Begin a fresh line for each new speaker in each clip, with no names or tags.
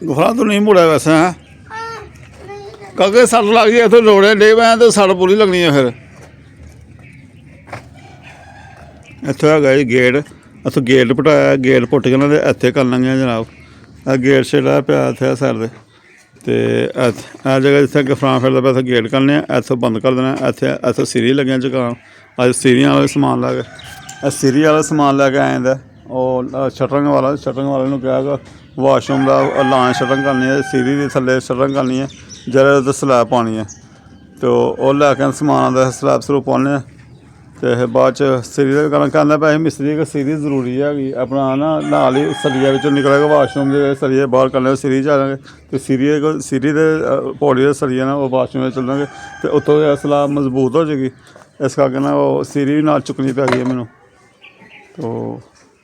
गुफरा तो नहीं मुड़ा वैसे है क्योंकि सड़ लग गई इतों रोड़े डे पै तो सड़ पूरी लगनी है फिर इतों है जी गेट इतों गेट पटाया गेट पुट के ना इत्थे कर लेंगे जनाब गेट छेड़ा पिया इत्थे साइड ते आ जगह जित्थे गफरां फिरदा पिया इत्थे गेट करने इत्थों बंद कर देना इत्थे सीरी लग्गियां चुकान अज सीरियां वाला समान लैके सीरी वाला समान लैके आए दा ओह् शटरिंग वाले नूं कहा वाशरूम का लान शटरिंग करनी है सीरी के थल्ले शटरिंग करनी है जरा स्लैब पानी है तो वह लैके समान आंदा स्लैब सलूब पाने तो बाद सीरी कहना भाई मिस्त्री कि सीरी जरूरी है अपना ना नाल ही सरिया बिच्चों निकलेगा वाशरूम के सरिये बाहर करने सीरी चाहेंगे तो सीरी दे पौड़ी सरिया ना वो वाशरूम चल जाएंगे तो उत्तों स्लैब मजबूत हो जाएगी इस करके ना वो सीरी भी नाल चुकनी पै गई है मैनू तो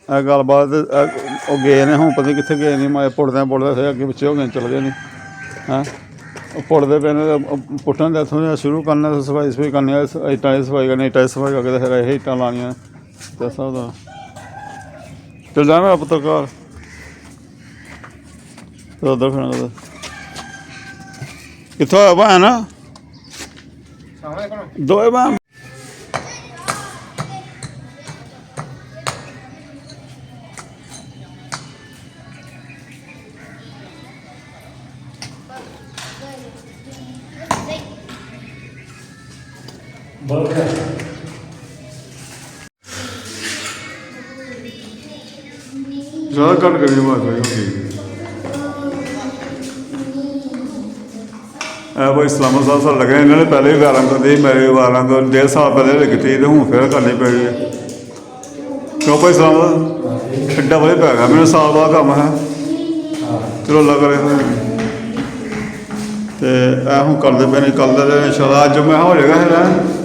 गल बात गए ने हूँ पता नहीं कितने गए नहीं पुटदे फिर अगे पिछे हो गए चल गए नहीं हैं पुटते पे पुट्टन इतों शुरू करना सफाई करनी इट्टां की सफाई करनी इट्टां की सफाई करके फिर असें इट्टां लानियां इस स्हाब दा चल जा मेरा पुत्तर घर उधर फिर कित्थों होया भैन दोए भैन ज़्यादा कट करिए बात भाई इस्लामा साहब लगे इन्होंने पहले भी वायरल कर दी मेरे वायरल तो 1.5 साल पहले लगी थी तो हूँ फिर करनी पड़ी है क्यों भाई इस्लामा एड्डा बड़े पै गया मैंने साल बाद कम है चलो अल्लाह करे तो हूँ करते पे नहीं करते इंशाल्लाह अज मैं हो जाएगा फिर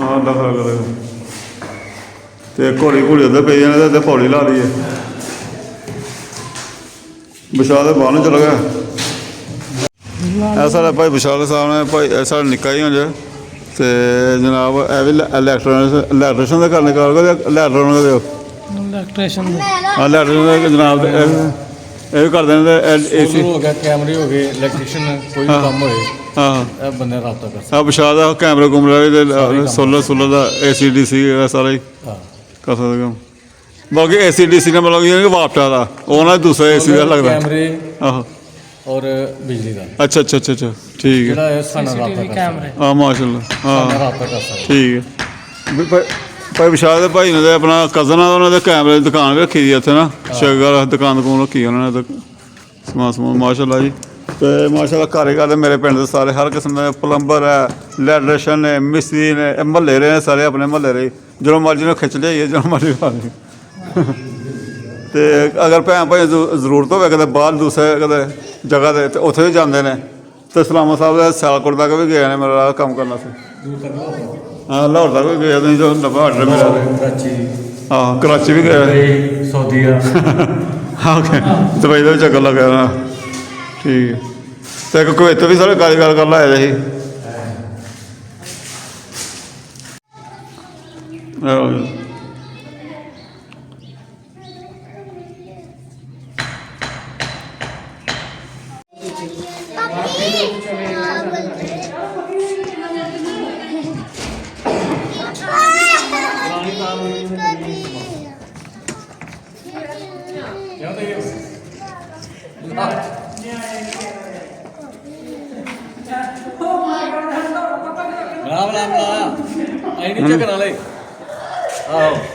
हाँ अल्लाह खैर करेगा तो घोड़ी घोड़ी उधर पे जाने तो पौड़ी ला ली है विशाल के बाहर चला गया साढ़े भाई विशाल साहब ने भाई साढ़ा निक्का ही हो तो जनाब ए भी इलैक्ट्रीशन का करने इलैक्ट्रीशन हाँ इलैक्ट्रीशन जनाब ये भी कर देने ए सी
कैमरे हो गए इलैक्ट्रीशियन कोई भी काम होए
हाँ
बंदे रब्ता कर सकते
हाँ विशाल का कैमरे कुमरे सोलर का AC/DC सारा ही कर सकते काम बाकी AC/DC ने मतलब वापटा का वो ना दूसरा AC का लगता
कैमरे
आहो
और बिजली का
अच्छा अच्छा अच्छा अच्छा ठीक है हाँ माशाल्लाह हाँ ठीक है भाई विशाल भाई ने अपना कज़न है उन्होंने कैमरे की दुकान भी रखी दी इतने ना शगर दुकान रखी उन्होंने समान समून माशाल्लाह जी तो माशाल्लाह घर मेरे पिंड के सारे हर किस्म के प्लंबर है इलैक्ट्रीशियन ने मिस्त्री ने म्हल्ले रहे सारे अपने म्हल्ले रहे जो मर्जी ने खिच लिया जो मर्जी खा ली तो अगर भैन भाई जरूरत हो कदे बाहर दूसरे कदे जगह से तो उत्थे भी जाते हैं तो इस्लामा साहब सियालकोट तक भी गए हैं मेरा काम करना से हाँ लाहौर तक भी गए नहीं तो नब्बा ऑर्डर मेरा हाँ कराची भी गए
सऊदी
हाँ दुबई का भी चक्कर लग गया ठीक है तो एक कुवैत भी साढ़े कारीगर कर लाए थे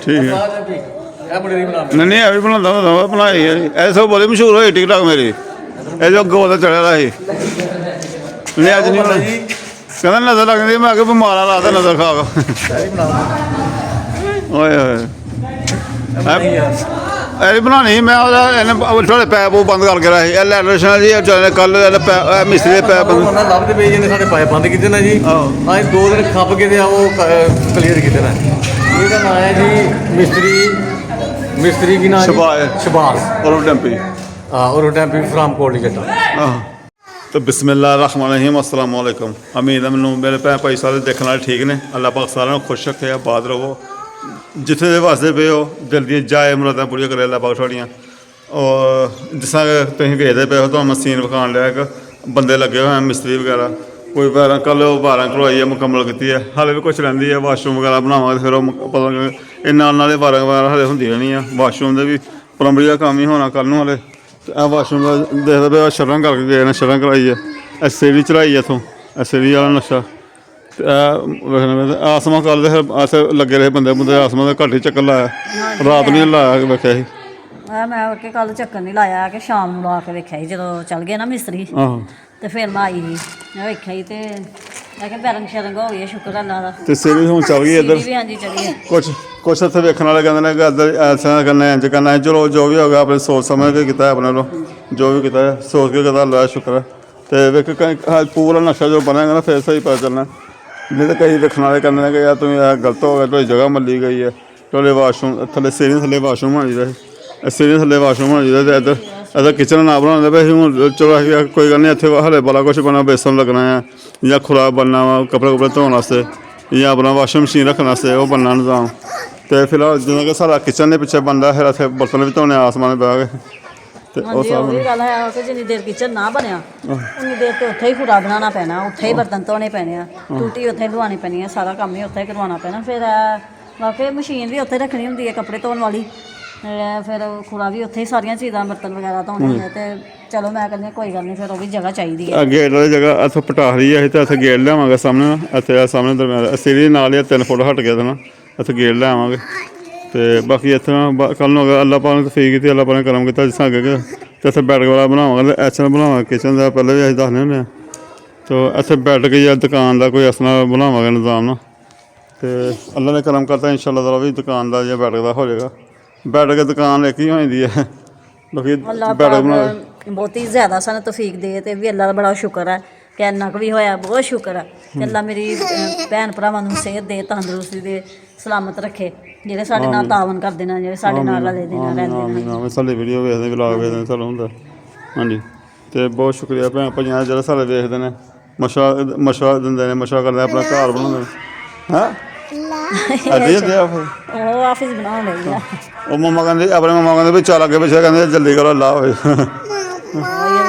ठीक है नहीं अभी बनाता बनाई है ऐसा बड़ी मशहूर हुई टिकटॉक मेरी ये जो अगों तो चढ़ा रहा नहीं अज नहीं बना कहना नजर लगती मैं आगे मारा ला था नजर खा ऐ बनानी मैं थोड़े पैप बंद करके रहा इलैक्ट्रीशियन जी कल मिस्त्री पैप
लभते पे जी पैप बंद किए ना जी अस 2 दिन खप के क्लीयर किए ना ਇਹਦਾ ਨਾਮ ਹੈ ਜੀ ਮਿਸਤਰੀ ਕੀ ਨਾਮ ਸ਼ਬਾਜ਼
और टेम्पी
हाँ और टेम्पी फ्राम कोटली जट्टा
तो बिस्मिल्लाहिर्रहमानिर्रहीम अस्सलाम वालेकुम उम्मीद है मैनू मेरे भैन भाई सारे देखने वाले ठीक ने अल्लाह पाक सारे खुश रखे आबाद रहो जिथे दे वास्ते पे हो दिल दी जाए मुरादां पूरियां करे अल्लाह पाक थोड़ियां ਉਹ ਜਿਸ ਤਰ੍ਹਾਂ ਤੁਸੀਂ ਵੇਖਦੇ ਪਏ ਹੋ ਤੁਹਾਨੂੰ ਮਸ਼ੀਨ ਵਿਖਾਉਣ ਲਿਆ ਇੱਕ ਬੰਦੇ ਲੱਗੇ ਹੋਏ ਆ ਮਿਸਤਰੀ ਵਗੈਰਾ ਕੋਈ 12 ਕੱਲ੍ਹ ਉਹ 12 ਕਰਵਾਈ ਹੈ ਮੁਕੰਮਲ ਕੀਤੀ ਹੈ ਹਾਲੇ ਵੀ ਕੁਛ ਰਹਿੰਦੀ ਹੈ ਵਾਸ਼ਰੂਮ ਵਗੈਰਾ ਬਣਾਵਾਂਗੇ ਫਿਰ ਉਹ ਪਤਾ ਲੱਗੇ ਇਹ ਨਾਲ ਇਹ 12 ਵਗੈਰਾ ਹਾਲੇ ਹੁੰਦੀ ਰਹਿਣੀ ਆ ਵਾਸ਼ਰੂਮ ਦੇ ਵੀ ਪਲੰਬਰੀ ਦਾ ਕੰਮ ਹੀ ਹੋਣਾ ਕੱਲ੍ਹ ਨੂੰ ਹਾਲੇ ਤੇ ਇਹ ਵਾਸ਼ਰੂਮ ਦਾ ਦੇਖਦੇ ਪਏ ਸ਼ਟਰਿੰਗ ਕਰਕੇ ਗਏ ਨੇ ਸ਼ਟਰਿੰਗ ਕਰਾਈ ਹੈ ਐਸੇ ਵੀ ਚੜਾਈ ਇੱਥੋਂ ਐਸੇ ਵੀ ਵਾਲਾ ਨਕਸ਼ਾ ਤੇ ਇਹ ਵੇਖਣਾ ਆਸਮਾਂ ਕੱਲ੍ਹ ਦੇ ਆਸੇ ਲੱਗੇ ਰਹੇ ਬੰਦੇ ਆਸਮਾਂ ਦਾ ਘੱਟ ਹੀ ਚੱਕਰ ਲਾਇਆ ਰਾਤ ਨੂੰ ਲਾਇਆ ਵੇਖਿਆ ਸੀ
ਮੈਂ ਕਿ ਕੱਲ ਚੱਕਰ ਨਹੀਂ ਲਾਇਆ ਕਿ ਸ਼ਾਮ ਨੂੰ ਲਾ ਕੇ ਵੇਖਿਆ ਸੀ ਜਦੋਂ ਚੱਲ ਗਏ ਨਾ ਮਿਸਤਰੀ
ਆਹੋ
ਤੇ ਫਿਰ ਮੈਂ ਆਈ ਸੀ ਮੈਂ ਵੇਖਿਆ ਸੀ ਤੇ ਮੈਂ ਕਿਹਾ ਬੈਰੰਗ ਸ਼ਰੰਗ ਹੋ ਗਈ ਹੈ ਸ਼ੁਕਰ ਅੱਲਾ ਦਾ
ਤੇ ਸਿਰ ਹੁਣ ਚੱਲ ਗਈ ਇੱਧਰ
ਵੀ ਹਾਂਜੀ ਚੜੀ ਹੈ
ਕੁਛ ਇੱਥੇ ਵੇਖਣ ਵਾਲੇ ਕਹਿੰਦੇ ਨੇ ਕਿ ਇੱਧਰ ਐਸਾ ਕਰਨਾ ਇੰਜ ਕਰਨਾ ਹੈ ਚਲੋ ਜੋ ਵੀ ਹੋ ਗਿਆ ਆਪਣੇ ਸੋਚ ਸਮਝ ਕੇ ਕੀਤਾ ਆਪਣੇ ਵੱਲੋਂ ਜੋ ਵੀ ਕੀਤਾ ਹੈ ਸੋਚ ਕੇ ਕੀਤਾ ਅੱਲਾ ਦਾ ਸ਼ੁਕਰ ਹੈ ਤੇ ਵੇਖ ਪੂਰਾ ਨਕਸ਼ਾ ਜੋ ਬਣੇਗਾ ਨਾ ਫਿਰ ਸਹੀ ਪਤਾ ਚੱਲਣਾ ਨਹੀਂ ਤਾਂ ਕਈ ਵੇਖਣ ਵਾਲੇ ਕਹਿੰਦੇ ਨੇ ਕਿ ਯਾਰ ਤੁਸੀਂ ਇਹ ਗਲਤ ਹੋ ਗਿਆ ਤੁਹਾਡੀ ਜਗ੍ਹਾ ਮੱਲੀ ਗਈ ਹੈ ਤੁਹਾਡੇ ਵਾਸ਼ਰੂਮ ਥੱਲੇ ਸੀਰੀਆਂ ਥੱਲੇ ਵਾਸ਼ਰੂਮ ਹੋਣਾ ਚਾਹੀਦਾ ਸੀ ਸੀਰੀਆਂ ਥੱਲੇ ਵਾਸ਼ਰੂਮ ਹੋਣਾ ਚਾਹੀਦਾ ਅਤੇ ਇੱਧਰ ਕਿਚਨ ਨਾ ਬਣਾਉਂਦੇ ਪਏ ਹੁਣ ਚਲੋ ਅਸੀਂ ਕੋਈ ਗੱਲ ਨਹੀਂ ਇੱਥੇ ਹਲੇ ਬੜਾ ਕੁਛ ਬਣਨਾ ਬੇਸਣ ਲੱਗਣਾ ਹੈ ਜਾਂ ਖੁਰਾਕ ਬਣਨਾ ਵਾ ਕੱਪੜੇ ਧੋਣ ਵਾਸਤੇ ਜਾਂ ਆਪਣਾ ਵਾਸ਼ਿੰਗ ਮਸ਼ੀਨ ਰੱਖਣ ਵਾਸਤੇ ਉਹ ਬਣਨਾ ਨਿਜ਼ਾਮ ਅਤੇ ਫਿਲਹਾਲ ਜਿਵੇਂ ਕਿ ਸਾਡਾ ਕਿਚਨ ਦੇ ਪਿੱਛੇ ਬਣਦਾ ਫਿਰ ਇੱਥੇ ਬਰਤਨ ਵੀ ਧੋਣੇ ਆਸਮਾਨ ਬਹਿ ਕੇ ਤੇ ਉਹ
ਹਾਂਜੀ ਉਹ ਵੀ ਗੱਲ ਹੈ ਕਿ ਜਿੰਨੀ ਦੇਰ ਕਿਚਨ ਨਾ ਬਣਿਆ ਉਨੀ ਦੇਰ ਤੇ ਉੱਥੇ ਹੀ ਖੁਰਾ ਬਣਾਉਣਾ ਪੈਣਾ ਉੱਥੇ ਹੀ ਬਰਤਨ ਧੋਣੇ ਪੈਣੇ ਆ ਟੂਟੀ ਉੱਥੇ ਲਵਾਉਣੀ ਪੈਣੀ ਹੈ ਸਾਰਾ ਕੰਮ ਹੀ ਉੱਥੇ ਹੀ ਕਰਵਾਉਣਾ ਪੈਣਾ ਫਿਰ ਵਾਕਈ ਮਸ਼ੀਨ ਵੀ ਉੱਥੇ ਰੱਖਣੀ ਹੁੰਦੀ ਹੈ ਕੱਪੜੇ ਧੋਣ ਵਾਲੀ ਫਿਰ ਖੁਰਾ ਵੀ ਉੱਥੇ ਹੀ ਸਾਰੀਆਂ ਚੀਜ਼ਾਂ ਬਰਤਨ ਵਗੈਰਾ ਧੋਣੇ ਹੁੰਦੇ ਤੇ ਚਲੋ ਮੈਂ ਕਹਿੰਦੀ ਕੋਈ ਗੱਲ ਨਹੀਂ ਫਿਰ ਉਹ ਵੀ ਜਗ੍ਹਾ ਚਾਹੀਦੀ ਹੈ
ਗੇਟ ਵਾਲੀ ਜਗ੍ਹਾ ਇੱਥੋਂ ਪਟਾਹਰੀ ਹੈ ਤਾਂ ਇੱਥੇ ਗੇਟ ਲਿਆਵਾਂਗੇ ਸਾਹਮਣੇ ਇੱਥੇ ਸਾਹਮਣੇ ਦਰਮਿਆਨ ਸੀਰੀ ਨਾਲ ਹੀ 3 ਫੁੱਟ ਹਟ ਗਿਆ ਤਾਂ ਨਾ ਇੱਥੇ ਗੇਟ ਲਿਆਵਾਂਗੇ ਤੇ ਬਾਕੀ ਇੱਥੇ ਕੱਲ੍ਹ ਨੂੰ ਅਗਰ ਅੱਲਾ ਪਾਕ ਨੇ ਤੌਫੀਕ ਕੀਤੀ ਅੱਲਾ ਪਾਕ ਨੇ ਕਰਮ ਕੀਤਾ ਜਿਸ ਤਰ੍ਹਾਂ ਅੱਗੇ ਤੇ ਇੱਥੇ ਬੈਠਕ ਵਾਲਾ ਬਣਾਵਾਂਗੇ ਤੇ ਐਸਾ ਬਣਾਵਾਂਗੇ ਕਿਚਨ ਦਾ ਪਹਿਲਾਂ ਵੀ ਅਸੀਂ ਦੱਸਦੇ ਹੁੰਦੇ ਹਾਂ ਤੋ ਇੱਥੇ ਬੈਠ ਕੇ ਜਾਂ ਦੁਕਾਨ ਦਾ ਕੋਈ ਇਸ ਤਰ੍ਹਾਂ ਬਣਾਵਾਂਗੇ ਨਿਜ਼ਾਮ ਨਾਲ ਤੇ ਅੱਲਾ ਨੇ ਕਰਮ ਕਰਤਾ ਇਨਸ਼ਾਅੱਲਾ ਤਾਲਾ ਵੀ ਦੁਕਾਨ ਦਾ ਜਾਂ ਬੈਠਕ ਦਾ ਹੋ ਜਾਏਗਾ ਬੈਠ ਕੇ ਦੁਕਾਨ ਇੱਕ ਹੀ ਹੋ ਜਾਂਦੀ ਹੈ ਬਾਕੀ ਬੈਠਕ ਬਣਾ
ਬਹੁਤ ਹੀ ਜ਼ਿਆਦਾ ਸਾਨੂੰ ਤੌਫੀਕ ਦੇ ਤੇ ਵੀ ਅੱਲਾ ਦਾ ਬੜਾ ਸ਼ੁਕਰ ਹੈ ਕਿ ਇੰਨਾ ਕੁ ਵੀ ਹੋਇਆ ਬਹੁਤ ਸ਼ੁਕਰ ਹੈ ਕਿ ਅੱਲਾ ਮੇਰੀ ਭੈਣ ਭਰਾਵਾਂ ਨੂੰ ਸਿਹਤ ਦੇ ਤੰਦਰੁਸਤੀ ਦੇ ਸਲਾਮਤ ਰੱਖੇ ਜਿਹੜੇ ਸਾਡੇ ਨਾਲ ਤਾਵਨ ਕਰਦੇ ਨੇ ਜਿਹੜੇ ਸਾਡੇ ਨਾਲ ਰਲੇ ਦੇ ਨਾਲ ਰਹਿੰਦੇ ਨੇ
ਸਾਡੇ ਵੀਡੀਓ ਵੇਖਦੇ ਵਲੌਗ ਵੇਖਦੇ ਸਾਨੂੰ ਹੁੰਦਾ ਹਾਂਜੀ ਤੇ ਬਹੁਤ ਸ਼ੁਕਰੀਆ ਭੈਣ ਭਾਈਆਂ ਜਿਹੜਾ ਸਾਡੇ ਵੇਖਦੇ ਨੇ ਮਸ਼ਵਰਾ ਦਿੰਦੇ ਨੇ ਮਸ਼ਵਰਾ ਕਰਦੇ ਆਪਣਾ ਘਰ ਬਣਾਉਂਦੇ ਨੇ ਹੈਂ
ਉਹ ਆਫਿਸ ਬਣਾਉਣ ਲਈ ਆ
ਉਹ ਮੰਮਾ ਕਹਿੰਦੇ ਆਪਣੇ ਮੰਮਾ ਕਹਿੰਦੇ ਵੀ ਚੱਲ ਅੱਗੇ ਪਿੱਛੇ ਕਹਿੰਦੇ ਜਲਦੀ ਕਰੋ ਲਾ ਹੋਏ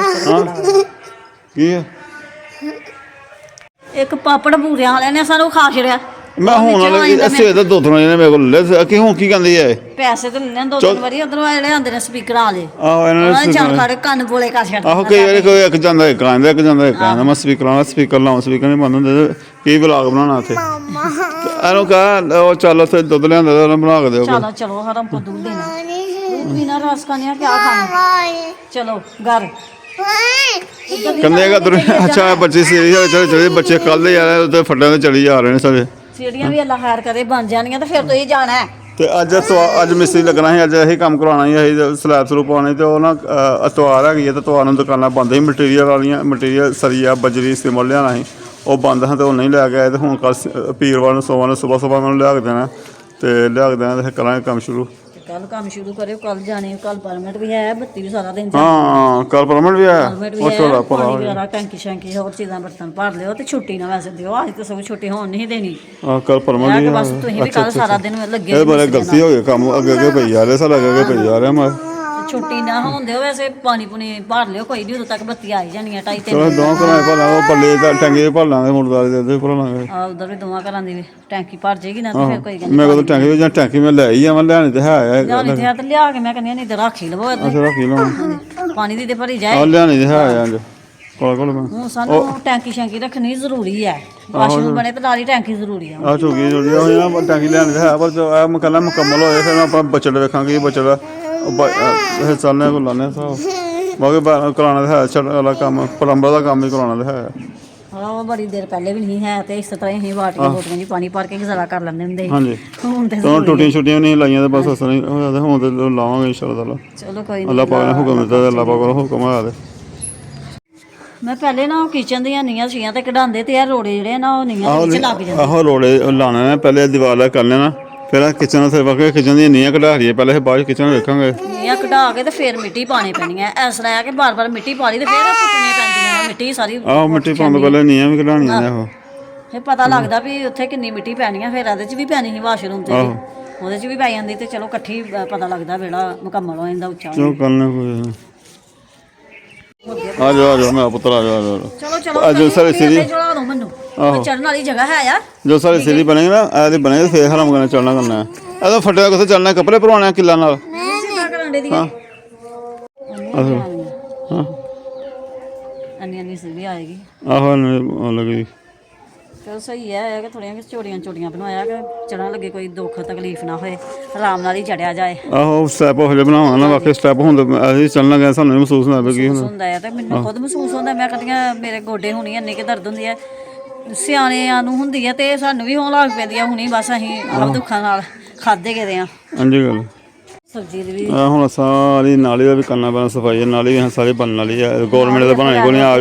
ਕੀ ਹੈ
ਇੱਕ ਪਾਪੜ ਬੂਰਿਆਂ ਵਾਲਿਆਂ ਨੇ ਸਾਨੂੰ ਖਾ ਛੜਿਆ
ਮੈਂ ਹੁਣ ਅਸੀਂ ਤਾਂ 2 ਦਿਨ ਮੇਰੇ ਕੋਲ ਲੈ ਕਿ ਹੁਣ ਕੀ ਕਹਿੰਦੀ ਹੈ
ਪੈਸੇ ਤੇ ਲੈਣੇ 2-3 ਵਾਰੀ ਉਧਰੋਂ ਜਿਹੜੇ ਆਉਂਦੇ ਨੇ ਸਪੀਕਰਾਂ ਵਾਲੇ
ਆਹੋ ਇਹਨਾਂ ਨੇ
ਚੱਲ ਖੜੇ ਕੰਨ ਬੋਲੇ ਕਰ ਛੱਡ
ਆਹੋ ਕਈ ਵਾਰੀ ਕੋਈ ਇੱਕ ਜਾਂਦਾ ਇੱਕ ਆਉਂਦਾ ਇੱਕ ਜਾਂਦਾ ਇੱਕ ਆਉਂਦਾ ਮੈਂ ਸਪੀਕਰ ਲਾਉਂ ਸਪੀਕਰ ਨਹੀਂ ਬੰਦ ਹੁੰਦੇ ਕੀ ਵਲੌਗ ਬਣਾਉਣਾ ਉੱਥੇ ਇਹਨੂੰ ਕਹ ਉਹ ਚੱਲ ਉੱਥੇ ਦੁੱਧ ਲਿਆਂਦਾ ਤਾਂ ਉਹਨੂੰ ਬਣਾ ਕੇ ਦਿਓ
ਚਲੋ ਹਰਮ ਕੋ दूध देना दूध बिना रस का नहीं क्या खाना चलो घर
ਕਹਿੰਦੇ ਅੱਛਾ ਬੱਚੇ ਸੀਰੀਅਸ ਚਲੇ ਬੱਚੇ ਕੱਲ੍ਹ ਦੇ ਯਾਰ ਉੱਤੇ ਫੱਟਿਆਂ ਤੇ ਚਲੀ ਜਾ ਰਹੇ ਨੇ ਸਾਰੇ
ਸੀੜੀਆਂ ਵੀ ਅੱਲਾ ਖੈਰ ਕਰੇ ਬਣ ਜਾਣੀਆਂ ਤੇ ਫਿਰ ਤੁਸੀਂ ਜਾਣਾ ਹੈ
ਤੇ ਅੱਜ ਮਿਸਤਰੀ ਲੱਗਣਾ ਸੀ ਅੱਜ ਅਸੀਂ ਕੰਮ ਕਰਵਾਉਣਾ ਸੀ ਅਸੀਂ ਸਲੈਬ ਸਲੂਬ ਪਾਉਣੀ ਤੇ ਉਹ ਨਾ ਅਤਵਾਰ ਹੈਗੀ ਹੈ ਤੇ ਅਤਵਾਰ ਨੂੰ ਦੁਕਾਨਾਂ ਬੰਦ ਸੀ ਮਟੀਰੀਅਲ ਸਰੀਆ ਬਜਰੀ ਸਿਮਲ ਲਿਆਉਣਾ ਸੀ ਉਹ ਬੰਦ ਹਨ ਤੇ ਉਹ ਨਹੀਂ ਲੈ ਕੇ ਆਏ ਤੇ ਹੁਣ ਕੱਲ੍ਹ ਪੀਰਵਾਰ ਨੂੰ ਸੋਮਵਾਰ ਨੂੰ ਸੁਬਾਹ ਮੈਨੂੰ ਲਿਆ ਕੇ ਦੇਣਾ ਤੇ ਲਿਆ ਕੇ ਦੇਣਾ ਤੇ ਕਰਾਂਗੇ ਕੰਮ ਸ਼ੁਰੂ
ਕੱਲ ਕੰਮ ਸ਼ੁਰੂ ਕਰਿਓ ਕੱਲ ਜਾਣੇ ਕੱਲ ਪਰਮਿਟ ਵੀ ਹੈ ਬੱਤੀ ਵੀ ਸਾਰਾ ਦਿਨ
ਹਾਂ ਕੱਲ ਪਰਮਿਟ ਵੀ ਆਇਆ ਉਹ ਥੋੜਾ
ਪਾਣੀ ਵਗੈਰਾ ਟੈਂਕੀ ਹੋਰ ਚੀਜ਼ਾਂ ਬਰਤਨ ਭਰ ਲਿਓ ਤੇ ਛੁੱਟੀ ਨਾ ਵੈਸੇ ਦਿਓ ਅੱਜ ਤਾਂ ਸਭ ਛੁੱਟੀ ਹੋਣ ਨਹੀਂ ਦੇਣੀ
ਕੱਲ ਪਰਮਿਟ ਵੀ
ਬਸ ਤੁਸੀਂ ਵੀ ਕੱਲ ਸਾਰਾ ਦਿਨ ਲੱਗੇ
ਇਹ ਬੜੇ ਗਲਤੀ ਹੋ ਗਈ ਕੰਮ ਅੱਗੇ ਪਈ ਜਾ ਰਿਹਾ ਸਾਡਾ ਅੱਗੇ ਪਈ ਜਾ ਰਿਹਾ ਮੈਂ
ਛੁੱਟੀ ਨਾ ਹੋਣ ਦਿਓ ਵੈਸੇ ਪਾਣੀ ਪੁਣੀ ਭਰ ਲਿਓ ਕੋਈ ਨਹੀਂ ਉਦੋਂ ਤੱਕ ਬੱਤੀ ਆ ਹੀ ਜਾਣੀ ਹੈ 2:30
ਚਲੋ ਦੋ ਘਰਾਂ ਭਰ ਲਾਂਗੇ ਉਹ ਪੱਲੇ ਦਾ ਟੈਂਕੀ ਭਰ ਲਾਂਗੇ ਮੁਰਦਾਰੇ ਦੇ ਭਰ ਲਾਂਗੇ
ਆ ਉਧਰ ਵੀ ਦੋਵਾਂ ਘਰਾਂ ਦੀ ਟੈਂਕੀ ਭਰ ਜਾਏਗੀ ਨਾ ਤੇ ਫਿਰ ਕੋਈ ਗੱਲ
ਮੈਂ ਕੋਲ ਟੈਂਕੀ ਜਾਂ ਟੈਂਕੀ ਮੈਂ ਲੈ ਹੀ ਆਵਾਂ ਲੈਣੀ ਤੇ ਹੈ
ਲਿਆਣੀ ਤੇ ਤੇ ਲਿਆ ਕੇ ਮੈਂ ਕਹਿੰਦੀ ਨਹੀਂ ਤੇ ਰੱਖ ਹੀ ਲਵੋ
ਅੱਛਾ ਰੱਖ ਲਵਾਂ
ਪਾਣੀ ਦੀ ਤੇ ਭਰੀ ਜਾਏ
ਆ ਲਿਆਣੀ ਤੇ ਹੈ ਅੰਜ ਕੋਲ ਮੈਂ
ਹੁਣ ਸਾਨੂੰ ਟੈਂਕੀ ਸ਼ੈਂਕੀ ਰੱਖਣੀ ਜ਼ਰੂਰੀ ਹੈ ਵਾਸ਼ਰੂਮ ਬਣੇ ਤੇ ਨਾਲ ਹੀ ਟੈਂਕੀ ਜ਼ਰੂਰੀ ਆ
ਆ ਝੋਗੀ ਜੁੜੀ ਹੋਈ ਨਾ ਟੈਂਕੀ ਲੈਣੀ ਤੇ ਹੈ ਪਰ ਜੋ ਇਹ ਮਕਲਾ ਮੁਕੰਮਲ ਹੋਏ ਫਿਰ ਆਪਾਂ ਬਚੜ ਵੇਖਾਂਗੇ ਬਚੜ ਇਹ ਚੱਲਣੇ ਕੋ ਲਾਣੇ ਸਾਹਿਬ ਬਾਕੀ ਕਰਾਉਣਾ ਤਾਂ ਹੈ ਛੱਡ ਵਾਲਾ ਕੰਮ ਪਲੰਬਰ ਦਾ ਕੰਮ ਹੀ ਕਰਾਉਣਾ ਤਾਂ ਹੈ
ਉਹ ਬੜੀ ਦੇਰ ਪਹਿਲੇ ਵੀ ਨਹੀਂ ਹੈ ਤੇ ਇਸ ਤਰ੍ਹਾਂ ਹੀ ਬਾਟੀਆਂ ਬੋਟੀਆਂ ਜੀ ਪਾਣੀ ਭਰ ਕੇ ਗੁਜ਼ਾਰਾ ਕਰ ਲੈਂਦੇ ਹੁੰਦੇ
ਹਾਂਜੀ
ਹੁਣ ਤੇ
ਟੂਟੀਆਂ ਛੁੱਟੀਆਂ ਨਹੀਂ ਲਾਈਆਂ ਤੇ ਬਸ ਅਸਰ ਨਹੀਂ ਹੋਇਆ ਹੁਣ ਤੇ ਲਾਵਾਂਗੇ ਇਨਸ਼ਾਅੱਲਾ ਤਾਲਾ
ਚਲੋ ਕੋਈ
ਅੱਲਾਹ ਪਾਕ ਨੇ ਹੁਕਮ ਦਿੱਤਾ ਤੇ ਅੱਲਾਹ ਪਾਕ ਦਾ ਹੁਕਮ ਆਇਆ ਤੇ
ਮੈਂ ਪਹਿਲੇ ਨਾ ਕਿਚਨ ਦੀਆਂ ਨੀਆਂ ਸੀਆਂ ਤੇ ਕਢਾਉਂਦੇ ਤੇ ਇਹ ਰੋੜੇ ਜਿਹੜੇ ਨਾ ਉਹ ਨੀਆਂ ਵਿੱਚ ਲੱਗ ਜਾਂਦੇ
ਆਹੋ ਰੋੜੇ ਲਾਣਾ ਨੇ ਪਹਿਲੇ ਦੀਵਾਰ ਕਰ ਲੈਣਾ ਫਿਰ ਕਿਚਨ ਤੇ ਵਕੇ ਕਿਚਨ ਦੀਆਂ ਨੀਆਂ ਕਢਾ ਲਈਏ ਪਹਿਲੇ ਬਾਅਦ ਕਿਚਨ ਵੇਖਾਂਗੇ
ਨੀਆਂ ਕਢਾ ਕੇ ਤੇ ਫਿਰ ਮਿੱਟੀ ਪਾਣੀ ਪੈਣੀ ਹੈ ਐਸ ਤਰ੍ਹਾਂ ਕਿ ਬਾਰ-ਬਾਰ ਮਿੱਟੀ ਪਾ ਲਈ ਤੇ ਫਿਰ ਪੁੱਟਣੀ ਪੈਂਦੀਆਂ ਮਿੱਟੀ ਸਾਰੀ
ਆਹੋ ਮਿੱਟੀ ਪਾਉਣ ਤੋਂ ਪਹਿਲੇ ਨੀਆਂ ਵੀ ਕਢਾਉਣੀਆਂ ਨੇ ਆਹੋ
ਫਿਰ ਪਤਾ ਲੱਗਦਾ ਵੀ ਉੱਥੇ ਕਿੰਨੀ ਮਿੱਟੀ ਪੈਣੀ ਆ ਫਿਰ ਇਹਦੇ 'ਚ ਵੀ ਪੈਣੀ ਸੀ ਵਾਸ਼ਰੂਮ 'ਤੇ ਉਹਦੇ 'ਚ ਵੀ ਪੈ ਜਾਂਦੀ ਤੇ ਚਲੋ ਇਕੱਠੀ ਪਤਾ ਲੱਗਦਾ ਵੇੜਾ ਮੁਕੰਮਲ ਹੋ ਜਾਂਦਾ ਉੱਚਾ ਹੋ
ਚਲੋ ਕਰਨਾ ਕੋਈ ਆ ਜਾ ਮੇਰਾ ਪੁੱਤਰ ਆ ਜਾ
ਚਲੋ ਚਲੋ
ਅੱਜ ਸਾਰੇ ਸਿਰੀ
ਚੜਾ ਦੋ ਮੈਨੂੰ ਚੜਨ ਵਾਲੀ ਜਗ੍ਹਾ ਹੈ ਆ
ਜੋ ਸਾਰੇ ਸਿਰੀ ਬਣੇਗੇ ਨਾ ਇਹਦੇ ਬਣੇ ਫੇਰ ਹਰਾਮ ਕਰਨਾ ਚੜਨਾ ਕਰਨਾ ਇਹਦਾ ਫਟਿਆ ਕਿੱਥੇ ਚੱਲਣਾ ਕੱਪੜੇ ਭਰਵਾਉਣੇ ਕਿੱਲਾ ਨਾਲ
ਸਿੱਧਾ ਕਰਨ ਦੇ ਦੀ
ਹਾਂ ਹਾਂ
ਅੰਨੀ ਸਿੱਧੀ ਆਏਗੀ
ਆਹੋ ਲੱਗੀ
ਚਲੋ ਸਹੀ ਹੈ ਕਿ ਥੋੜੀਆਂ ਚੋੜੀਆਂ ਬਣਵਾਇਆ ਕਿ ਚੜ੍ਹਨ ਲੱਗੇ ਕੋਈ ਦੁੱਖ ਤਕਲੀਫ ਨਾ ਹੋਏ ਆਰਾਮ ਨਾਲ ਹੀ ਚੜਿਆ ਜਾਏ
ਆਹੋ ਸਟੈਪ ਹੋ ਜਾ ਬਣਾਵਾਂ ਨਾ ਵਾਕਈ ਸਟੈਪ ਹੁੰਦਾ ਅਸੀਂ ਚੱਲਣ ਲੱਗੇ ਸਾਨੂੰ ਵੀ ਮਹਿਸੂਸ ਨਾ ਹੋਵੇ ਕੀ ਹੁੰਦਾ
ਹੁੰਦਾ ਹੈ ਤੇ ਮੈਨੂੰ ਖੁਦ ਮਹਿਸੂਸ ਹੁੰਦਾ ਮੈਂ ਕਦੀਆਂ ਮੇਰੇ ਗੋਡੇ ਹੋਣੀ ਇੰਨੀ ਕਿ ਦਰਦ ਹੁੰਦੀ ਹੈ ਸਿਆਣਿਆਂ ਨੂੰ ਹੁੰਦੀ ਹੈ ਤੇ ਸਾਨੂੰ ਵੀ ਹੋਣ ਲੱਗ ਪੈਂਦੀ ਆ ਹੁਣੀ ਬਸ ਅਸੀਂ ਆਪ ਦੁੱਖਾਂ ਨਾਲ ਖਾਦੇ ਗਏ ਆ
ਹਾਂਜੀ ਗੱਲ
ਸਬਜ਼ੀ ਦੀ ਵੀ
ਹੁਣ ਸਾਰੀ ਨਾਲੀ ਦਾ ਵੀ ਕਰਨਾ ਪੈਣਾ ਸਫਾਈ ਨਾਲੀ ਵੀ ਸਾਰੀ ਬਣਨ ਵਾਲੀ ਆ ਗੌਰਮੈਂਟ ਦਾ ਬਣਾਈ ਕੋਈ ਨਹੀਂ ਆ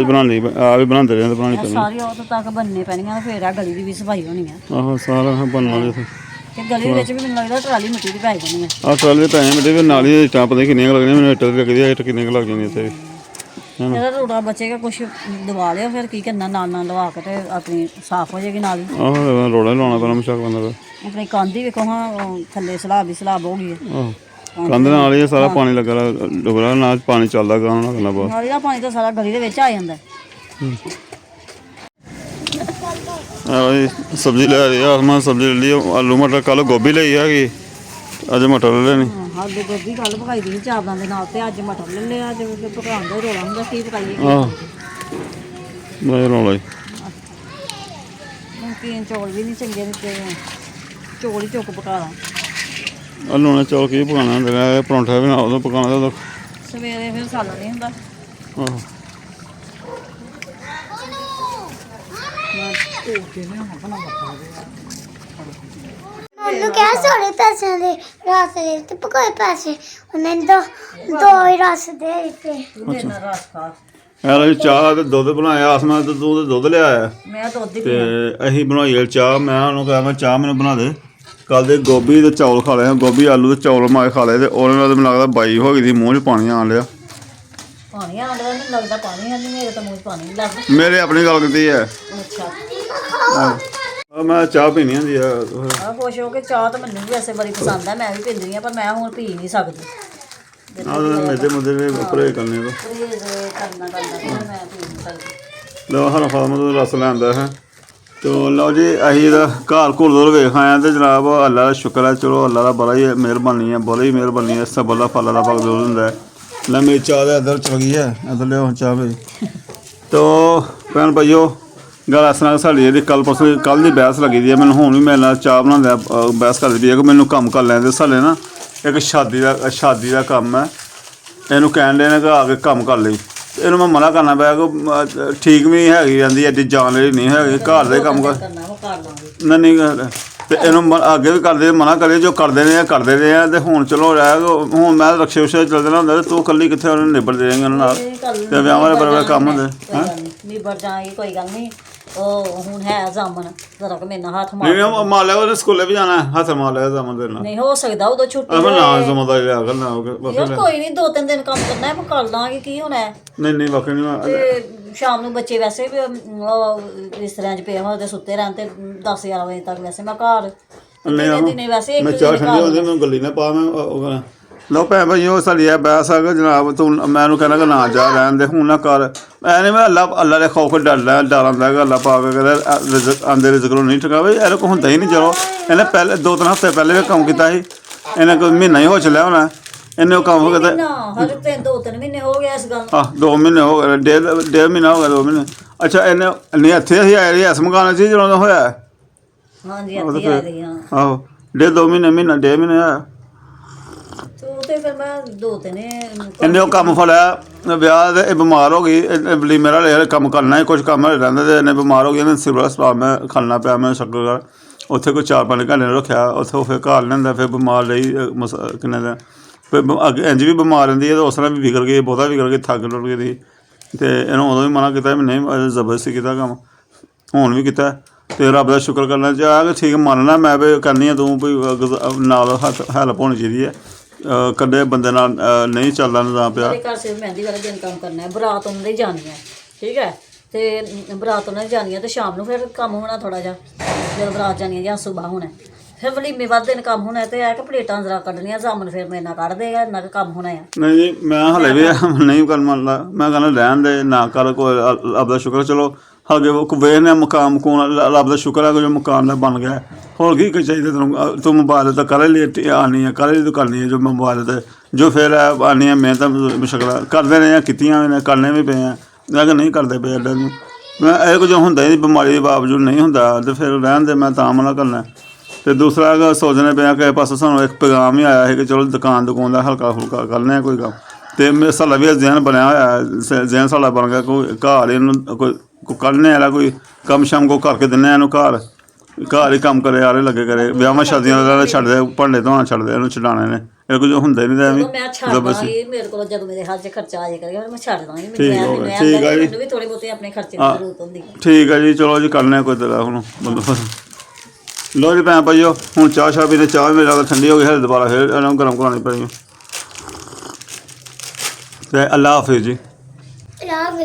ਵੀ ਬਣਾਉਂਦੇ ਰਹਿੰਦੇ ਬਣਾਉਣੀ ਪੈਣੀ
ਸਾਰੀ ਉਹ ਤੱਕ ਬੰਨਣੇ ਪੈਣੀਆਂ ਫਿਰ ਆ ਗਲੀ ਦੀ ਵੀ ਸਫਾਈ ਹੋਣੀ ਆ
ਆਹੋ ਸਾਰਾ ਬਣਨ ਵਾਲੀ
ਤੇ ਗਲੀ ਦੇ ਵਿੱਚ ਵੀ ਮੈਨੂੰ ਲੱਗਦਾ ਟਰਾਲੀ ਮਿੱਟੀ ਦੀ ਪੈ ਜਾਣੀ ਆ
ਆਹ ਟਰਾਲੇ ਪੈ ਮੇਰੇ ਵੀ ਨਾਲੀ ਇੱਟਾਂ ਪਤਾ ਕਿੰਨੀਆਂ ਲੱਗਣੀਆਂ ਮੈਨੂੰ ਇੱਟ ਲੱਗਦੀ ਆ ਇੱਟ ਕਿੰਨੀਆਂ ਲੱਗ ਜਾਂਦੀਆਂ ਇੱਥੇ
ਇਹਦਾ ਰੋੜਾ ਬਚੇਗਾ ਕੁਛ ਦਵਾ ਲਿਓ ਫਿਰ ਕੀ ਕਰਨਾ ਨਾਲ ਲਵਾ ਕੇ ਤੇ ਆਪਣੀ ਸਾਫ਼ ਹੋ ਜਾਏਗੀ ਨਾਲ ਹੀ
ਆਹੋ ਰੋੜਾ ਲਾਉਣਾ ਪੈਣਾ ਮਸ਼ਾਕ ਬੰਦਾ ਦਾ
ਆਪਣੀ ਕੰਧ ਹੀ ਵੇਖੋ ਹਾਂ ਥੱਲੇ ਸਲਾਬ ਹੋ ਗਈ ਹੈ
ਆਹੋ ਕੰਧ ਨਾਲ ਹੀ ਸਾਰਾ ਪਾਣੀ ਲੱਗਾ ਡੁਬਰਾ ਨਾ ਪਾਣੀ ਚੱਲਦਾ ਗਾ ਉਹਨਾਂ ਕਰਨਾ ਬਹੁਤ
ਨਾਲੀ ਦਾ ਪਾਣੀ ਤਾਂ ਸਾਰਾ ਗਲੀ ਦੇ ਵਿੱਚ ਆ ਜਾਂਦਾ
ਸਬਜ਼ੀ ਲੈ ਰਹੀ ਆ ਮੈਂ ਸਬਜ਼ੀ ਲੈ ਲਈ ਆਲੂ ਮਟਰ ਕੱਲ ਗੋਭੀ ਲਈ ਹੈਗੀ ਅੱਜ ਮਟਰ ਲੈ ਲੈਣੀ
ਆਲੂ ਗੋਭੀ ਕੱਲ ਪਕਾਈ ਦੀ ਚਾਵਲਾਂ ਦੇ ਨਾਲ ਤੇ ਅੱਜ ਮਟਰ ਲੈ ਲਿਆ ਅੱਜ ਪਕਾਉਣ ਦਾ ਰੋਲਾ ਹੁੰਦਾ ਕੀ ਪਕਾਈਏ
ਆਹ ਮੈਂ ਰੋਲਾ ਹੀ
ਨਮਕੀਨ ਚੌਲ ਵੀ ਨਹੀਂ ਚੰਗੇ ਦਿੱਤੇ ਚੌਲ ਹੀ ਚੁੱਕ ਪਕਾ ਲਾਂ
ਆਲੂ ਨਾਲ ਚੌਲ ਕੀ ਪਕਾਉਣਾ ਹੁੰਦਾ ਪਰੌਂਠਾ ਵੀ ਨਾ ਉਦੋਂ ਪਕਾਉਣਾ ਉਦੋਂ
ਸਵੇਰੇ ਫਿਰ ਸਾਲਾ ਨਹੀਂ ਹੁੰਦਾ
ਆਹੋ
ਮੈਨੂੰ ਕਿਹਾ ਸਾਰੇ ਪੈਸੇ ਦੇ ਰਸ ਦੇ ਤੇ ਪਕਾਏ ਪੈਸੇ ਉਹਨੇ ਦੋ ਹੀ ਰਸ ਦੇ ਦਿੱਤੇ
ਤੂੰ ਦੇ ਨਾਲ ਰਸ ਖਾ
ਯਾਰ ਅਸੀਂ ਚਾਹ ਤੇ ਦੁੱਧ ਬਣਾਇਆ ਆਸਮਾਨ ਤੇ ਤੂੰ ਤੇ ਦੁੱਧ ਲਿਆਇਆ
ਮੈਂ ਦੁੱਧ ਹੀ
ਤੇ ਅਸੀਂ ਬਣਾਈ ਚਾਹ ਮੈਂ ਉਹਨੂੰ ਕਿਹਾ ਮੈਂ ਚਾਹ ਮੈਨੂੰ ਬਣਾ ਦੇ ਕੱਲ ਦੇ ਗੋਭੀ ਤੇ ਚੌਲ ਖਾ ਲਏ ਗੋਭੀ ਆਲੂ ਤੇ ਚੌਲ ਮਾਏ ਖਾ ਲਏ ਤੇ ਉਹਦੇ ਨਾਲ ਮੈਨੂੰ ਲੱਗਦਾ ਬਾਈ ਹੋ ਗਈ ਸੀ ਮੂੰਹ 'ਚ ਪਾਣੀ ਆਣ ਲਿਆ
ਪਾਣੀ ਆਉਂਦਾ ਨਹੀਂ ਲੱਗਦਾ ਪਾਣੀ ਆ ਨਹੀਂ ਮੇਰੇ ਤਾਂ ਮੂੰਹ 'ਚ ਪਾਣੀ ਨਹੀਂ ਲੱਗਦਾ
ਮੇਰੇ ਆਪਣੀ ਗੱਲ ਕੀਤੀ ਹੈ
ਅੱਛਾ
ਮੈਂ ਚਾਹ ਪੀਣੀ ਹੁੰਦੀ ਆ
ਆ ਖੁਸ਼ ਹੋ ਕੇ ਚਾਹ ਤਾਂ ਮੈਨੂੰ ਵੀ ਵੈਸੇ ਬੜੀ ਪਸੰਦ ਹੈ ਮੈਂ ਵੀ ਪੀਂਦੀ ਆ ਪਰ ਮੈਂ ਹੁਣ ਪੀ ਨਹੀਂ ਸਕਦੀ
ਮੇਰੇ ਮੁੰਡੇ ਨੇ ਉੱਪਰੇ ਕਰਨੇ ਤੋਂ
ਪਰਹੇਜ਼ ਕਰਨਾ ਪੈਂਦਾ ਮੈਂ ਪੀ ਨਹੀਂ ਸਕਦੀ
ਲਓ ਹਰ ਫਾਰਮ ਤੋਂ ਰਸ ਲੈਂਦਾ ਹੈ ਤੋ ਲਓ ਜੀ ਅਸੀਂ ਇਹਦਾ ਘਰ ਘੁਰ ਵੇਖ ਆਏ ਤੇ ਜਨਾਬ ਅੱਲਾ ਦਾ ਸ਼ੁਕਰ ਹੈ ਚਲੋ ਅੱਲਾ ਦਾ ਬੜਾ ਹੀ ਮਿਹਰਬਾਨੀ ਹੈ ਬੜੀ ਮਿਹਰਬਾਨੀ ਹੈ ਸਭ ਦਾ ਫਲ ਦਾ ਭਗ ਜ਼ਰੂਰ ਹੁੰਦਾ ਹੈ ਲੈ ਮੇਰੀ ਚਾਹ ਦਾ ਇੱਧਰ ਚਲ ਗਈ ਹੈ ਇੱਧਰ ਲਿਓ ਚਾਹ ਭਾਈ ਤੋ ਭੈਣ ਭਾਈਓ ਗੱਲ ਇਸ ਨਾਲ ਸਾਡੀ ਇਹਦੀ ਕੱਲ ਦੀ ਬਹਿਸ ਲੱਗੀ ਦੀ ਹੈ ਮੈਨੂੰ ਹੁਣ ਵੀ ਮੇਰੇ ਨਾਲ ਚਾਹ ਬਣਾਉਂਦੇ ਬਹਿਸ ਕਰਦੀ ਪਈ ਹੈ ਕਿ ਮੈਨੂੰ ਕੰਮ ਕਰ ਲੈਂਦੇ ਸਾਡੇ ਨਾ ਇੱਕ ਸ਼ਾਦੀ ਦਾ ਕੰਮ ਹੈ ਇਹਨੂੰ ਕਹਿਣ ਦੇ ਨੇ ਕਿ ਆ ਕੇ ਕੰਮ ਕਰ ਲਈ ਇਹਨੂੰ ਮੈਂ ਮਨਾ ਕਰਨਾ ਪਿਆ ਕਿ ਠੀਕ ਵੀ ਨਹੀਂ ਹੈਗੀ ਜਾਂਦੀ ਐਡੀ ਜਾਨ ਵਾਲੀ ਨਹੀਂ ਹੈਗੀ ਘਰ ਦੇ ਕੰਮ ਕਰ
ਕਰਨਾ ਉਹ ਕਰ ਲਾਂਗੇ
ਨਹੀਂ ਤੇ ਇਹਨੂੰ ਅੱਗੇ ਵੀ ਕਰਦੇ ਮਨਾ ਕਰੇ ਜੋ ਕਰਦੇ ਰਹੇ ਆ ਤੇ ਹੁਣ ਚਲੋ ਰਹਿ ਹੁਣ ਮੈਂ ਰਕਸ਼ੇ ਉਸੇ ਚੱਲਦੇ ਨਾ ਹੁੰਦਾ ਤੇ ਤੂੰ ਇਕੱਲੀ ਕਿੱਥੇ ਉਹਨੂੰ ਨਿਬੜ ਦੇਂਗੇ ਉਹਨਾਂ ਨਾਲ ਤੇ ਵਿਆਹਾਂ ਦੇ ਬਰਾਬਰ ਕੰਮ ਹੁੰਦੇ
ਨਿਬੜ ਜਾਏਗੀ ਕੋਈ ਗੱਲ ਨਹੀਂ ਉਹ ਹੁਣ ਹੈ ਜਾਮਨ ਜ਼ਰਾ ਕਿ ਮੇਰੇ ਨਾਲ ਹੱਥ ਮਾਰ
ਨਹੀਂ ਮਾਰ ਲਿਆ ਉਹਨੇ ਸਕੂਲੇ ਵੀ ਜਾਣਾ ਹੱਥ ਮਾਰ ਲਿਆ ਜ਼ਮਨ ਦੇ ਨਾਲ
ਨਹੀਂ ਹੋ ਸਕਦਾ ਉਦੋਂ ਛੁੱਟੀ
ਮੈਂ ਨਾ ਜ਼ਮਨ ਲਿਆ ਕਰ ਨਾ
ਯਾਰ ਕੋਈ ਨਹੀਂ 2-3 ਦਿਨ ਕੰਮ ਕਰਨਾ ਹੈ ਮੈਂ ਕਰ ਲਾਂਗੀ ਕੀ ਹੋਣਾ ਹੈ
ਨਹੀਂ ਵਾਕਈ ਨਹੀਂ
ਤੇ ਸ਼ਾਮ ਨੂੰ ਬੱਚੇ ਵੈਸੇ ਵੀ ਉਹ ਬਿਸਤਰਿਆਂ 'ਚ ਪਏ ਹੋਣ ਤੇ ਸੁੱਤੇ ਰਹਿਣ ਤੇ 10-11 ਵਜੇ ਤੱਕ ਵੈਸੇ ਮੈਂ ਘਰ ਦਿਨੇ ਵੈਸੇ
ਮੈਂ ਚਾਹ ਠੰਡੀ ਹੁੰਦੀ ਮੈਨੂੰ ਗੱਲੀ ਨਾ ਪਾ ਮੈਂ ਉਹ ਲਓ ਭੈਣ ਭਾਈ ਉਹ ਸਾਡੀ ਇਹ ਬਹਿਸ ਆ ਜਨਾਬ ਤੂੰ ਮੈਂ ਉਹਨੂੰ ਕਹਿੰਦਾ ਕਿ ਨਾ ਜਾ ਰਹਿਣ ਦੇ ਹੁਣ ਨਾ ਕਰ ਐ ਨਹੀਂ ਮੈਂ ਅੱਲਾ ਦੇ ਖੌਫ ਡਰਦਾ ਹੁੰਦਾ ਹੈਗਾ ਅੱਲਾ ਪਾ ਕੇ ਕਹਿੰਦਾ ਰਿਜ਼ਕ ਆਂਦੇ ਰਿਜ਼ਕ ਨੂੰ ਨਹੀਂ ਠਕਾਵੇ ਇਹਦੇ ਕੋਲ ਹੁੰਦਾ ਹੀ ਨਹੀਂ ਚਲੋ ਇਹਨੇ ਪਹਿਲੇ 2-3 ਹਫ਼ਤੇ ਪਹਿਲੇ ਵੀ ਕੰਮ ਕੀਤਾ ਸੀ ਇਹਨੇ ਕੋਈ ਮਹੀਨਾ ਹੀ ਹੋ ਚੱਲਿਆ ਹੋਣਾ ਇਹਨੇ ਉਹ ਕੰਮ ਕੀਤਾ
ਹਰ 2-3 ਮਹੀਨੇ ਹੋ ਗਏ ਇਸ ਗੱਲ
2 ਮਹੀਨੇ ਹੋ ਗਏ ਡੇਢ ਮਹੀਨਾ ਹੋ ਗਿਆ 2 ਮਹੀਨੇ ਅੱਛਾ ਇਹਨੇ ਨਹੀਂ ਇੱਥੇ ਅਸੀਂ ਆਏ ਇਸ ਮਕਾਨ 'ਚ ਜਦੋਂ ਦਾ ਹੋਇਆ
ਹਾਂਜੀ ਇੱਥੇ ਆ ਰਹੀ ਹਾਂ
ਆਹੋ 2 ਮਹੀਨਾ 1.5 ਮਹੀਨੇ ਆਇਆ
ਤੇ ਫਿਰ ਮੈਂ 2-3
ਇਹਨੇ ਉਹ ਕੰਮ ਫੜਿਆ ਵਿਆਹ ਦੇ ਇਹ ਬਿਮਾਰ ਹੋ ਗਈ ਬਲੀ ਮੇਰਾ ਲੈ ਕੰਮ ਕਰਨਾ ਹੀ ਕੁਝ ਕੰਮ ਰਹਿੰਦਾ ਤੇ ਇਹਨੇ ਬਿਮਾਰ ਹੋ ਗਈ ਇਹਨੇ ਸਿਵਲ ਹਸਪਤਾਲ ਮੈਂ ਖੜਨਾ ਪਿਆ ਮੈਂ ਸ਼ੱਕਰ ਉੱਥੇ ਕੋਈ 4-5 ਘੰਟੇ ਰੱਖਿਆ ਉੱਥੇ ਫਿਰ ਘਰ ਲੈਂਦਾ ਫਿਰ ਬਿਮਾਰ ਲਈ ਕਿੰਨੇ ਦਿਨ ਫਿਰ ਅੱਗੇ ਇੰਝ ਵੀ ਬਿਮਾਰ ਰਹਿੰਦੀ ਹੈ ਤੇ ਉਸ ਤਰ੍ਹਾਂ ਵੀ ਵਿਗੜ ਗਈ ਬਹੁਤਾ ਵਿਗੜ ਕੇ ਥੱਕ ਟੁੱਟ ਗਈ ਸੀ ਤੇ ਇਹਨੂੰ ਉਦੋਂ ਵੀ ਮਨਾ ਕੀਤਾ ਵੀ ਨਹੀਂ ਜ਼ਬਰਦਸਤੀ ਕੀਤਾ ਕੰਮ ਹੁਣ ਵੀ ਕੀਤਾ ਤੇ ਰੱਬ ਦਾ ਸ਼ੁਕਰ ਕਰਨਾ ਚਾਹਿਆ ਕਿ ਠੀਕ ਮੰਨਣਾ ਮੈਂ ਵੀ ਕਰਨੀ ਆ ਤੂੰ ਵੀ ਨਾਲ ਹੈਲਪ ਹੋਣੀ ਚਾਹੀਦੀ ਹੈ ਕਦੇ ਬੰਦੇ ਨਾਲ ਨਹੀਂ ਚੱਲਦਾ ਨਿਜ਼ਾਮ ਪਿਆ
ਮੇਰੇ ਘਰ ਸਿਰਫ ਮਹਿੰਦੀ ਵਾਲੇ ਦਿਨ ਕੰਮ ਕਰਨਾ ਹੈ ਬਰਾਤ ਉਹਨਾਂ ਦੇ ਜਾਣੀ ਹੈ ਠੀਕ ਹੈ ਤੇ ਬਰਾਤ ਉਹਨਾਂ ਦੀ ਜਾਣੀ ਹੈ ਤੇ ਸ਼ਾਮ ਨੂੰ ਫਿਰ ਕੰਮ ਹੋਣਾ ਥੋੜਾ ਜਿਹਾ ਜਦੋਂ ਬਰਾਤ ਜਾਣੀ ਹੈ ਜਾਂ ਸੁਬਾਹ ਹੋਣਾ ਫਿਰ ਵਲੀਮੇ ਵੱਧ ਦਿਨ ਕੰਮ ਹੋਣਾ ਤੇ ਆ ਕਿ ਪਲੇਟਾਂ ਜ਼ਰਾ ਕੱਢਣੀਆਂ ਜਾਮਨ ਫਿਰ ਮੇਰੇ ਨਾਲ ਕੱਢ ਦੇਗਾ ਇੰਨਾ ਕੁ ਕੰਮ ਹੋਣਾ ਆ।
ਨਹੀਂ ਜੀ ਮੈਂ ਹਲੇ ਵੀ ਨਹੀਂ ਕਰ ਮੰਨਦਾ, ਮੈਂ ਕਹਿੰਦਾ ਰਹਿਣ ਦੇ ਨਾ ਕਰ, ਕੋਈ ਰੱਬ ਦਾ ਸ਼ੁਕਰ ਚਲੋ ਹਗੇ ਵੇਖਨੇ ਮੁਕਾਮ ਕੋਣ ਰੱਬ ਦਾ ਸ਼ੁਕਰ ਹੈ ਕਿ ਜੋ ਮੁਕਾਮ ਦਾ ਬਣ ਗਿਆ। ਹੋਰ ਕੀ ਚਾਹੀਦਾ ਤੈਨੂੰ, ਤੂੰ ਮੋਬਾਇਲ ਤਾਂ ਕਰ ਲਈ ਆਉਣੀ ਹੈ, ਕਰ ਲਈ ਤੂੰ ਕਰਨੀ ਹੈ ਜੋ ਮੋਬਾਇਲ 'ਤੇ ਜੋ ਫਿਰ ਆਉਣੀ ਹੈ ਮਿਹਨਤਾਂ ਮੁਸ਼ਕਲਾਂ ਕਰਦੇ ਰਹੇ ਕੀਤੀਆਂ ਵੀ ਨੇ, ਕਰਨੇ ਵੀ ਪਏ ਆ, ਮੈਂ ਕਿ ਨਹੀਂ ਕਰਦੇ ਪਏ ਅੱਡਾ ਨੂੰ। ਮੈਂ ਇਹ ਕੁਝ ਹੁੰਦਾ ਹੀ ਨਹੀਂ, ਬਿਮਾਰੀ ਦੇ ਬਾਵਜੂਦ ਨਹੀਂ ਹੁੰਦਾ ਤੇ ਫਿਰ ਰਹਿਣ ਦੇ, ਮੈਂ ਤਾਂ ਮਨਾ ਕਰਨਾ। ਅਤੇ ਦੂਸਰਾ ਸੋਚਣੇ ਪਿਆ ਕਿ ਪਾਸੇ ਸਾਨੂੰ ਇੱਕ ਪੈਗਾਮ ਹੀ ਆਇਆ ਸੀ ਕਿ ਚਲੋ ਦੁਕਾਨ ਦਾ ਹਲਕਾ ਫੁਲਕਾ ਕਰਨੇ ਕੋਈ ਕੰਮ, ਅਤੇ ਸਾਡਾ ਵੀ ਜ਼ਹਿਨ ਬਣਿਆ ਹੋਇਆ, ਜ਼ਹਿਨ ਸਾਡਾ ਬਣ ਗਿਆ ਕੋਈ ਘਰ ਇਹਨੂੰ ਕੋਈ ਕੱਢਨੇ ਵਾਲਾ ਕੋਈ ਕੰਮ ਸ਼ਮ ਕੋ ਕਰਕੇ ਦਿੰਦੇ ਇਹਨੂੰ ਘਰ ਹੀ ਕੰਮ ਕਰੇ ਆਰੇ ਲੱਗੇ ਕਰੇ, ਵਿਆਹਾਂ ਸ਼ਾਦੀਆਂ ਦਾ ਛੱਡਦੇ, ਭਾਂਡੇ ਧੋਣਾ ਛੱਡਦੇ, ਇਹਨੂੰ ਛਡਾਣੇ ਨੇ, ਇਹ ਕੁਝ ਹੁੰਦਾ ਹੀ ਨਹੀਂ ਤਾਂ ਐਵੇਂ।
ਮੈਂ ਛੱਡ ਦਾਂਗੀ, ਮੇਰੇ ਕੋਲ ਜਦੋਂ ਮੇਰੇ ਹੱਥ 'ਚ ਖਰਚਾ ਆ ਜਾਏ ਕਰੇਗਾ ਮੈਂ ਛੱਡ ਦਾਂਗੀ।
ਠੀਕ ਹੈ ਜੀ,
ਮੈਨੂੰ ਵੀ ਥੋੜੀ ਬਹੁਤੀ ਆਪਣੇ ਖਰਚੇ ਦੀ ਜ਼ਰੂਰਤ ਹੁੰਦੀ ਹੈ।
ਠੀਕ ਹੈ ਜੀ, ਚਲੋ ਜੀ ਕਰਨੇ ਕੋਈ ਤਰ੍ਹਾਂ ਹੁਣ ਲੋ ਜੀ ਭੈਣ ਭਾਈਓ, ਹੁਣ ਚਾਹ ਪੀਣੇ, ਚਾਹ ਮੇਰੇ ਨਾਲ ਠੰਡੀ ਹੋ ਗਈ, ਫਿਰ ਦੁਬਾਰਾ ਫਿਰ ਇਹਨਾਂ ਨੂੰ ਗਰਮ ਕਰਾਉਣੀ ਪੈਣੀ। ਅਤੇ ਅੱਲਾ ਹਾਫਿਜ਼ ਜੀ।
ਲਵ